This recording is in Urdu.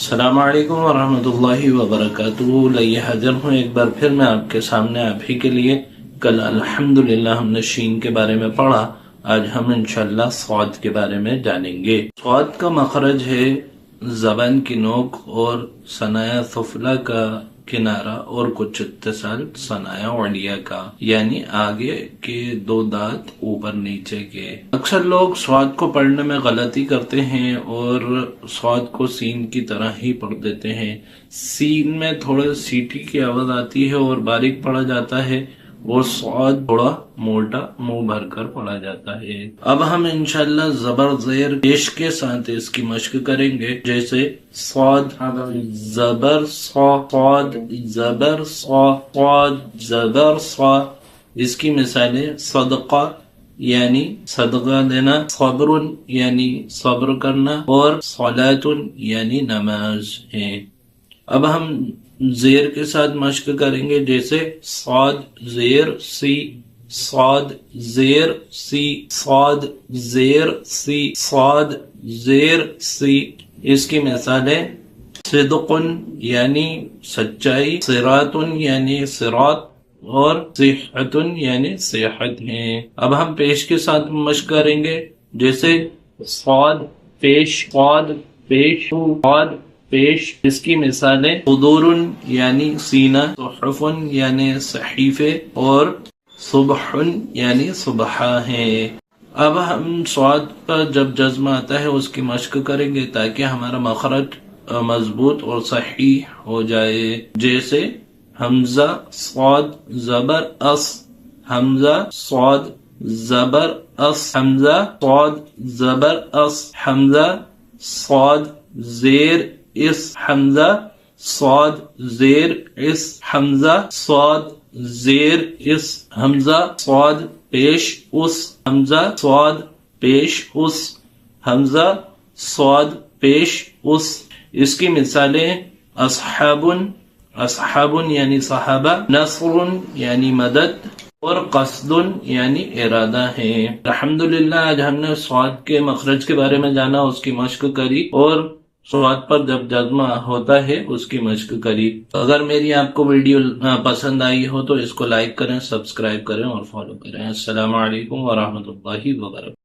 السلام علیکم ورحمۃ اللہ وبرکاتہ۔ لئے حاضر ہوں ایک بار پھر میں آپ کے سامنے آپ ہی کے لیے۔ کل الحمدللہ ہم نے شین کے بارے میں پڑھا، آج ہم انشاءاللہ صاد کے بارے میں جانیں گے۔ صاد کا مخرج ہے زبان کی نوک اور ثنایا سفلی کا کنارہ اور کچھ اتصال ثنایا علیا کا، یعنی آگے کے دو دانت اوپر نیچے کے۔ اکثر لوگ صاد کو پڑھنے میں غلطی کرتے ہیں اور صاد کو سین کی طرح ہی پڑھ دیتے ہیں۔ سین میں تھوڑا سیٹی کی آواز آتی ہے اور باریک پڑھا جاتا ہے، اور صاد تھوڑا موٹا منہ بھر کر پڑھا جاتا ہے۔ اب ہم انشاءاللہ زبر زیر پیش کے ساتھ اس کی مشق کریں گے، جیسے صاد زبر صا، صاد زبر صا، صاد زبر صا۔ اس کی مثالیں صدقہ یعنی صدقہ دینا، صبر یعنی صبر کرنا، اور صلاۃ یعنی نماز ہے۔ اب ہم زیر کے ساتھ مشق کریں گے، جیسے صاد زیر سی، صاد زیر سی، صاد زیر سی، صاد زیر سی۔ اس کی مثالیں صدق یعنی سچائی، صراط یعنی صراط، اور صحت یعنی صحت ہے۔ اب ہم پیش کے ساتھ مشق کریں گے، جیسے صاد پیش، صاد پیش، صاد پیش۔ اس کی مثالیں صدور یعنی سینہ، صحف یعنی صحیفے، اور صبح یعنی صبح ہے۔ اب ہم صاد پر جب جزم آتا ہے اس کی مشق کریں گے تاکہ ہمارا مخرج مضبوط اور صحیح ہو جائے، جیسے حمزہ صاد زبر اس، حمزہ صاد زبر اس، حمزہ صاد زبر اس، حمزہ صاد زیر اس، حمزہ صاد زیر اس، حمزہ صاد زیر اس، حمزہ صاد پیش اس، حمزہ صاد پیش اس، حمزہ صاد پیش اس۔ اس کی مثالیں اصحاب، اصحاب یعنی صحابہ، نصر یعنی مدد، اور قصد یعنی ارادہ ہے۔ الحمدللہ آج ہم نے صاد کے مخرج کے بارے میں جانا، اس کی مشق کری، اور صاد پر جب جزم ہوتا ہے اس کی مشق کری۔ اگر میری آپ کو ویڈیو پسند آئی ہو تو اس کو لائک کریں، سبسکرائب کریں اور فالو کریں۔ السلام علیکم ورحمۃ اللہ وبرکاتہ۔